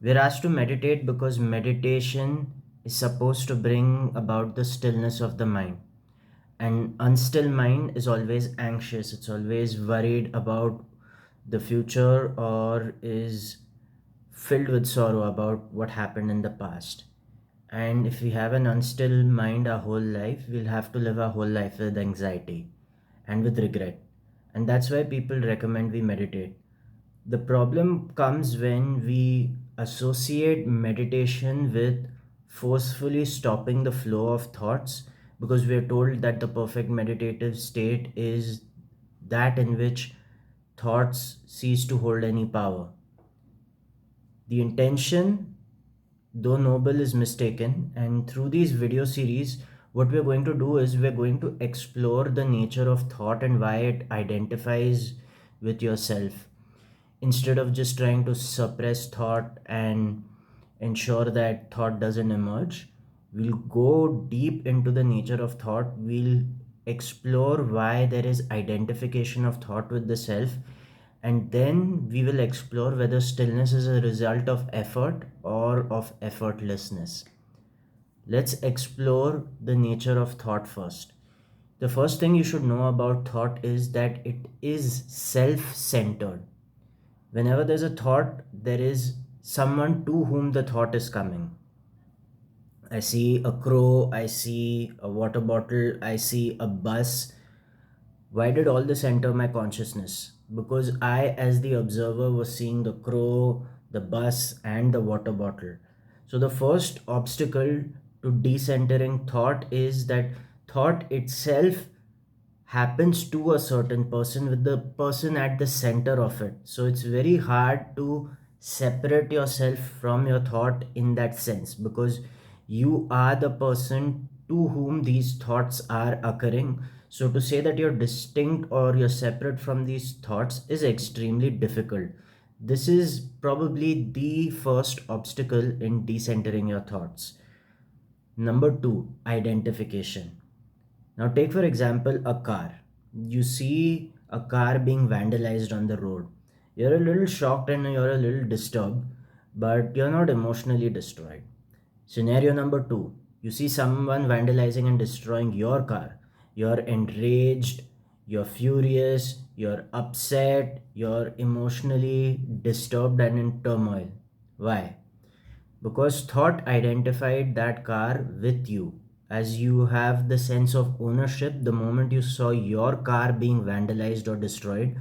We're asked to meditate because meditation is supposed to bring about the stillness of the mind. An unstill mind is always anxious, it's always worried about the future or is filled with sorrow about what happened in the past. And if we have an unstill mind our whole life, we'll have to live our whole life with anxiety and with regret. And that's why people recommend we meditate. The problem comes when we associate meditation with forcefully stopping the flow of thoughts, because we are told that the perfect meditative state is that in which thoughts cease to hold any power. The intention, though noble, is mistaken, and through these video series, what we're going to do is we're going to explore the nature of thought and why it identifies with yourself, instead of just trying to suppress thought and ensure that thought doesn't emerge. We'll go deep into the nature of thought. We'll explore why there is identification of thought with the self, and then we will explore whether stillness is a result of effort or of effortlessness. Let's explore the nature of thought first. The first thing you should know about thought is that it is self centered. Whenever there's a thought, there is someone to whom the thought is coming. I see a crow, I see a water bottle, I see a bus. Why did all this enter my consciousness? Because I, as the observer, was seeing the crow, the bus, and the water bottle. So, the first obstacle to decentering thought is that thought itself happens to a certain person with the person at the center of it. So it's very hard to separate yourself from your thought in that sense, because you are the person to whom these thoughts are occurring. So to say that you're distinct or you're separate from these thoughts is extremely difficult. This is probably the first obstacle in decentering your thoughts. Number two, identification. Now, take for example a car. You see a car being vandalized on the road. You're a little shocked and you're a little disturbed, but you're not emotionally destroyed. Scenario number two, you see someone vandalizing and destroying your car. You're enraged, you're furious, you're upset, you're emotionally disturbed and in turmoil. Why? Because thought identified that car with you, as you have the sense of ownership. The moment you saw your car being vandalized or destroyed,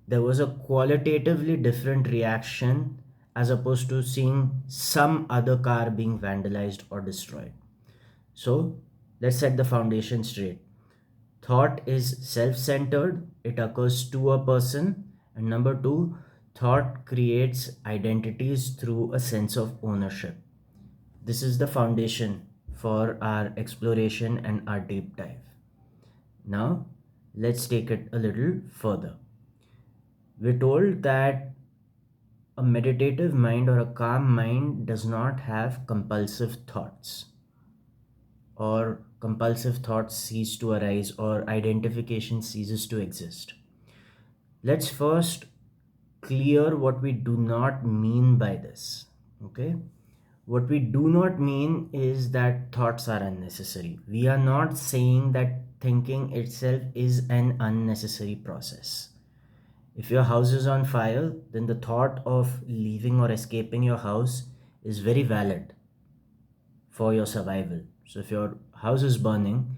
there was a qualitatively different reaction as opposed to seeing some other car being vandalized or destroyed. So let's set the foundation straight. Thought is self centered, it occurs to a person. And number two, thought creates identities through a sense of ownership. This is the foundation for our exploration and our deep dive. Now, let's take it a little further. We're told that a meditative mind or a calm mind does not have compulsive thoughts, or compulsive thoughts cease to arise, or identification ceases to exist. Let's first clear what we do not mean by this. Okay? What we do not mean is that thoughts are unnecessary. We are not saying that thinking itself is an unnecessary process. If your house is on fire, then the thought of leaving or escaping your house is very valid for your survival. So if your house is burning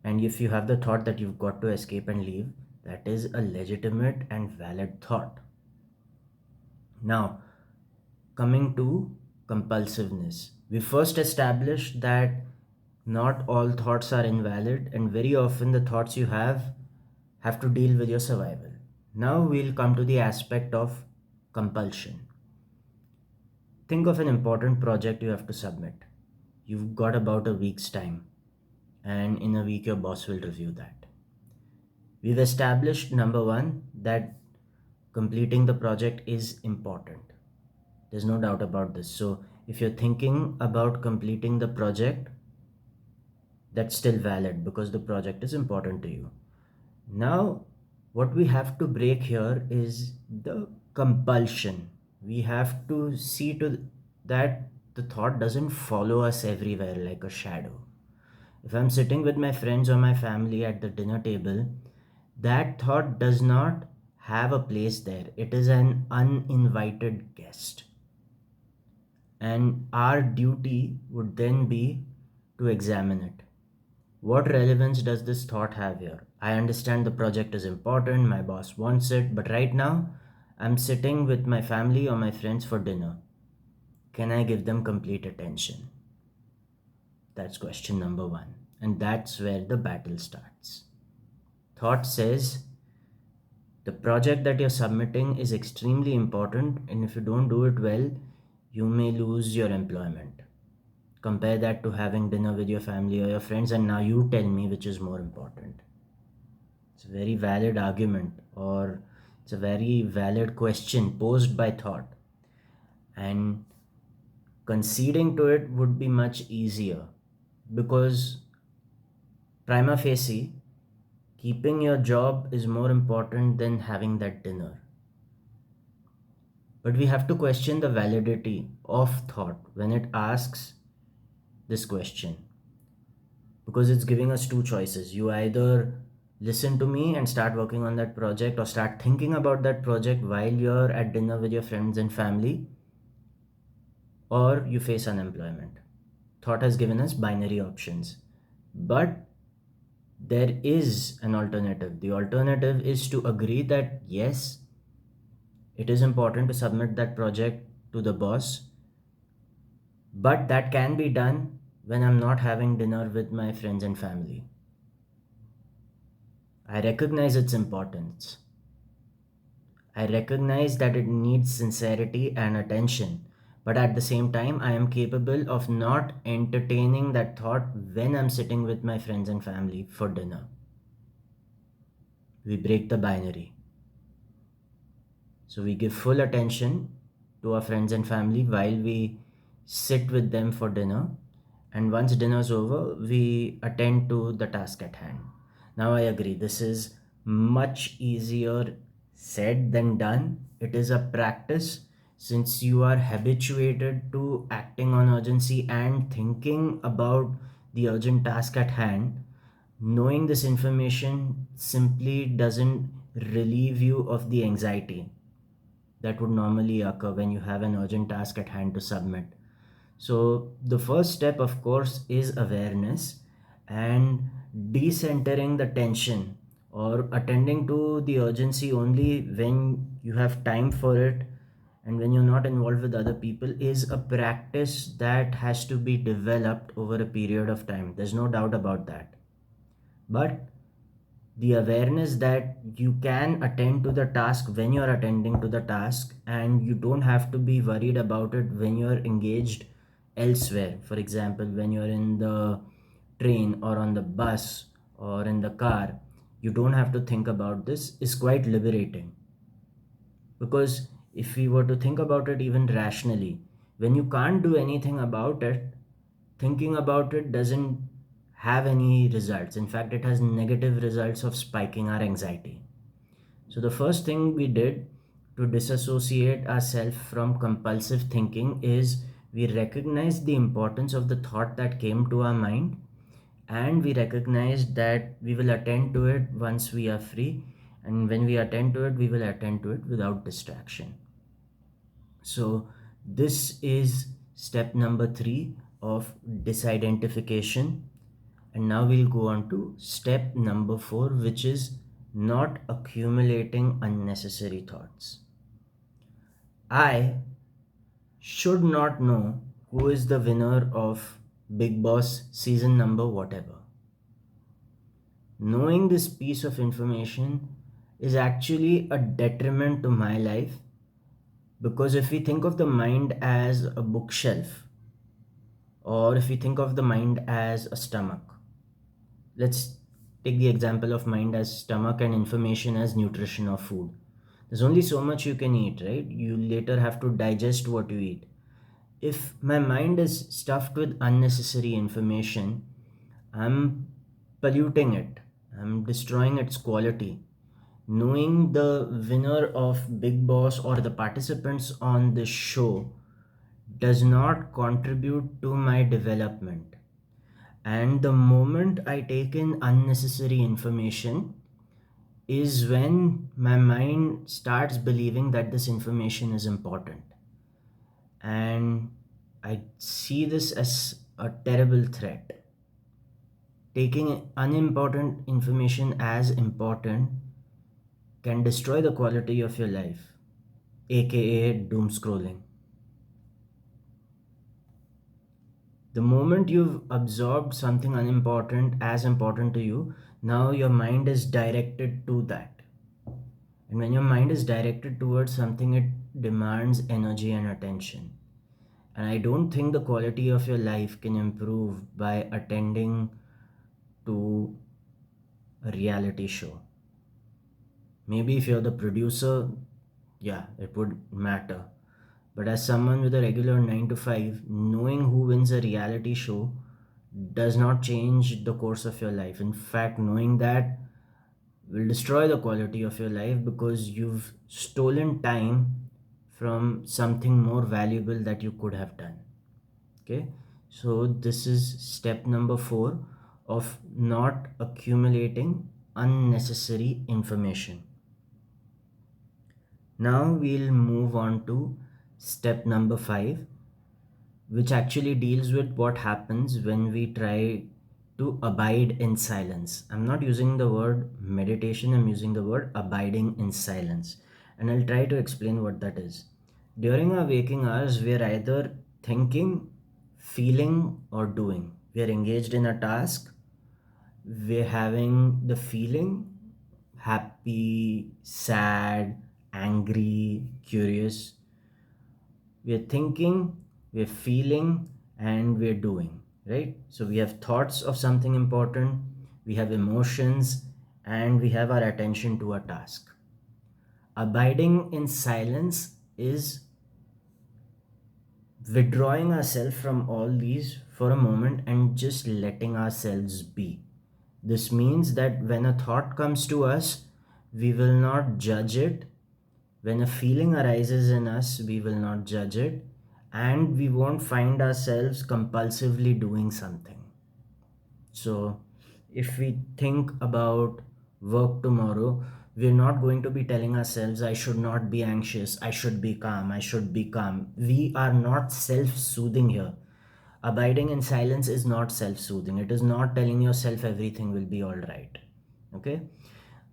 and if you have the thought that you've got to escape and leave, that is a legitimate and valid thought. Now, coming to compulsiveness, we first established that not all thoughts are invalid, and very often the thoughts you have to deal with your survival. Now we'll come to the aspect of compulsion. Think of an important project you have to submit. You've got about a week's time, and in a week, your boss will review that. We've established number one, that completing the project is important. There's no doubt about this. So, if you're thinking about completing the project, that's still valid because the project is important to you. Now, what we have to break here is the compulsion. We have to see to that the thought doesn't follow us everywhere like a shadow. If I'm sitting with my friends or my family at the dinner table, that thought does not have a place there. It is an uninvited guest. And our duty would then be to examine it. What relevance does this thought have here? I understand the project is important, my boss wants it, but right now I'm sitting with my family or my friends for dinner. Can I give them complete attention? That's question number one. And that's where the battle starts. Thought says the project that you're submitting is extremely important, and if you don't do it well, you may lose your employment. Compare that to having dinner with your family or your friends, and now you tell me which is more important. It's a very valid argument, or it's a very valid question posed by thought. And conceding to it would be much easier because, prima facie, keeping your job is more important than having that dinner. But we have to question the validity of thought when it asks this question, because it's giving us two choices. You either listen to me and start working on that project, or start thinking about that project while you're at dinner with your friends and family, or you face unemployment. Thought has given us binary options. But there is an alternative. The alternative is to agree that yes, it is important to submit that project to the boss, but that can be done when I'm not having dinner with my friends and family. I recognize its importance. I recognize that it needs sincerity and attention, but at the same time, I am capable of not entertaining that thought when I'm sitting with my friends and family for dinner. We break the binary. So we give full attention to our friends and family while we sit with them for dinner. And once dinner's over, we attend to the task at hand. Now I agree, this is much easier said than done. It is a practice since you are habituated to acting on urgency and thinking about the urgent task at hand. Knowing this information simply doesn't relieve you of the anxiety that would normally occur when you have an urgent task at hand to submit. So, the first step, of course, is awareness and decentering the tension, or attending to the urgency only when you have time for it and when you're not involved with other people, is a practice that has to be developed over a period of time. There's no doubt about that. But the awareness that you can attend to the task when you're attending to the task, and you don't have to be worried about it when you're engaged elsewhere. For example, when you're in the train or on the bus or in the car, you don't have to think about this, is quite liberating. Because if we were to think about it even rationally, when you can't do anything about it, thinking about it doesn't have any results. In fact, it has negative results of spiking our anxiety. So, the first thing we did to disassociate ourselves from compulsive thinking is we recognized the importance of the thought that came to our mind, and we recognized that we will attend to it once we are free, and when we attend to it, we will attend to it without distraction. So, this is step number three of disidentification. And now we'll go on to step number four, which is not accumulating unnecessary thoughts. I should not know who is the winner of Big Boss season number whatever. Knowing this piece of information is actually a detriment to my life, because if we think of the mind as a bookshelf, or if we think of the mind as a stomach, let's take the example of mind as stomach and information as nutrition or food. There's only so much you can eat, right? You later have to digest what you eat. If my mind is stuffed with unnecessary information, I'm polluting it, I'm destroying its quality. Knowing the winner of Big Boss or the participants on this show does not contribute to my development. And the moment I take in unnecessary information is when my mind starts believing that this information is important. And I see this as a terrible threat. Taking unimportant information as important can destroy the quality of your life, aka doom scrolling. The moment you've absorbed something unimportant as important to you, now your mind is directed to that. And when your mind is directed towards something, it demands energy and attention. And I don't think the quality of your life can improve by attending to a reality show. Maybe if you're the producer, yeah, it would matter. But as someone with a regular 9 to 5, knowing who wins a reality show does not change the course of your life. In fact, knowing that will destroy the quality of your life because you've stolen time from something more valuable that you could have done. Okay, so this is step number 4 of not accumulating unnecessary information. Now we'll move on to step number 5, which actually deals with what happens when we try to abide in silence. I'm not using the word meditation, I'm using the word abiding in silence. And I'll try to explain what that is. During our waking hours, we are either thinking, feeling, or doing. We are engaged in a task, we're having the feeling happy, sad, angry, curious. We're thinking, we're feeling, and we're doing, right? So we have thoughts of something important, we have emotions, and we have our attention to a task. Abiding in silence is withdrawing ourselves from all these for a moment and just letting ourselves be. This means that when a thought comes to us, we will not judge it. When a feeling arises in us, we will not judge it. And we won't find ourselves compulsively doing something. So, if we think about work tomorrow, we're not going to be telling ourselves, I should not be anxious, I should be calm, I should be calm. We are not self soothing here. Abiding in silence is not self soothing, it is not telling yourself everything will be all right. Okay?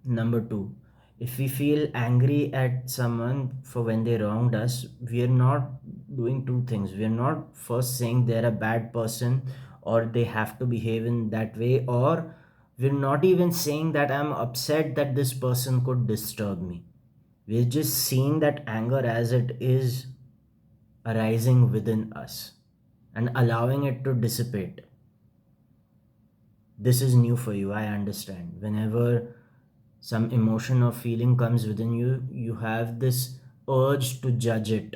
Number 2, if we feel angry at someone for when they wronged us, we are not doing two things. We are not first saying they're a bad person or they have to behave in that way, or we're not even saying that I'm upset that this person could disturb me. We're just seeing that anger as it is arising within us and allowing it to dissipate. This is new for you, I understand. Whenever some emotion or feeling comes within you, you have this urge to judge it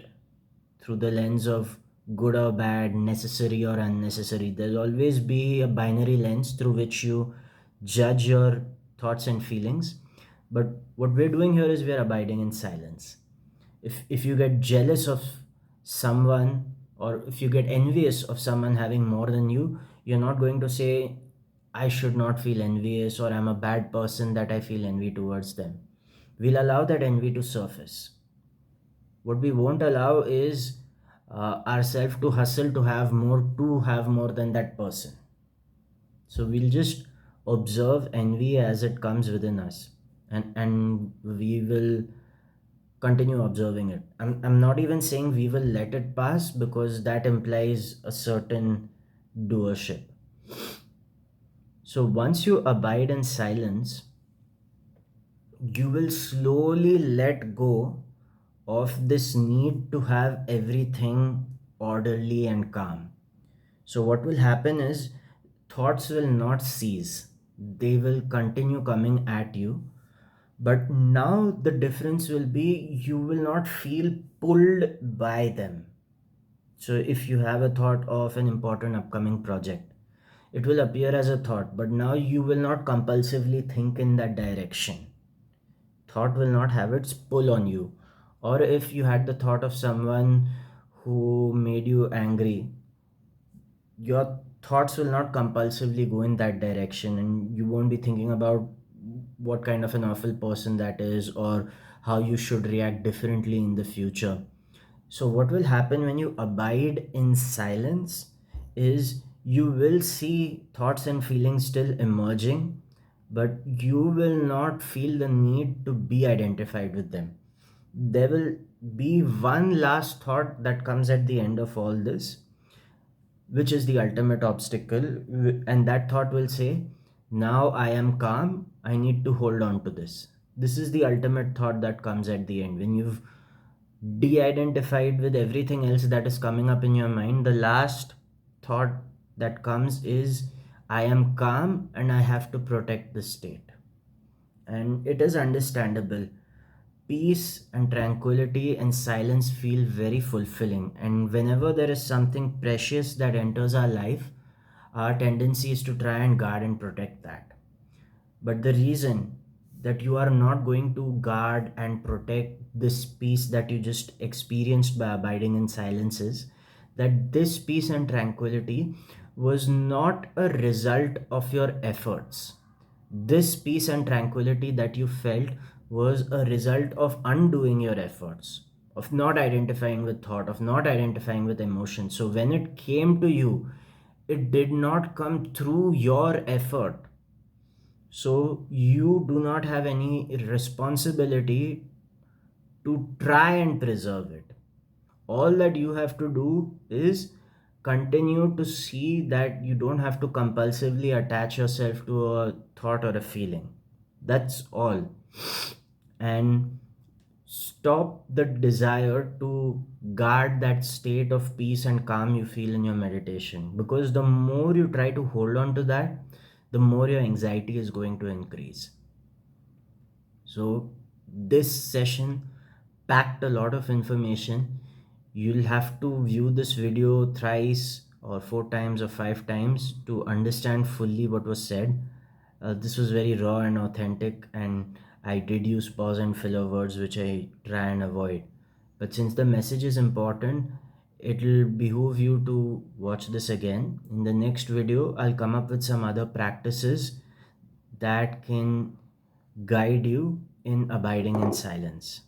through the lens of good or bad, necessary or unnecessary. There'll always be a binary lens through which you judge your thoughts and feelings. But what we're doing here is we're abiding in silence. If you get jealous of someone, or if you get envious of someone having more than you, you're not going to say, I should not feel envious, or I'm a bad person that I feel envy towards them. We'll allow that envy to surface. What we won't allow is ourselves to hustle to have more than that person. So we'll just observe envy as it comes within us, and we will continue observing it. I'm not even saying we will let it pass because that implies a certain doership. So once you abide in silence, you will slowly let go of this need to have everything orderly and calm. So what will happen is thoughts will not cease. They will continue coming at you. But now the difference will be you will not feel pulled by them. So if you have a thought of an important upcoming project, it will appear as a thought, but now you will not compulsively think in that direction. thought will not have its pull on you. Or if you had the thought of someone who made you angry, your thoughts will not compulsively go in that direction, and you won't be thinking about what kind of an awful person that is, or how you should react differently in the future. So, what will happen when you abide in silence is you will see thoughts and feelings still emerging, but you will not feel the need to be identified with them. There will be one last thought that comes at the end of all this, which is the ultimate obstacle, and that thought will say, now I am calm, I need to hold on to this. This is the ultimate thought that comes at the end. When you've de-identified with everything else that is coming up in your mind, the last thought that comes is, I am calm and I have to protect the state. And it is understandable. Peace and tranquility and silence feel very fulfilling, and whenever there is something precious that enters our life, our tendency is to try and guard and protect that. But the reason that you are not going to guard and protect this peace that you just experienced by abiding in silence is that this peace and tranquility was not a result of your efforts. This peace and tranquility that you felt was a result of undoing your efforts, of not identifying with thought, of not identifying with emotion. So when it came to you, it did not come through your effort. So you do not have any responsibility to try and preserve it. All that you have to do is continue to see that you don't have to compulsively attach yourself to a thought or a feeling. That's all. And stop the desire to guard that state of peace and calm you feel in your meditation, because the more you try to hold on to that, the more your anxiety is going to increase. So, this session packed a lot of information. You'll have to view this video thrice or four times or five times to understand fully what was said. This was very raw and authentic, and I did use pause and filler words, which I try and avoid. But since the message is important, it'll behoove you to watch this again. In the next video, I'll come up with some other practices that can guide you in abiding in silence.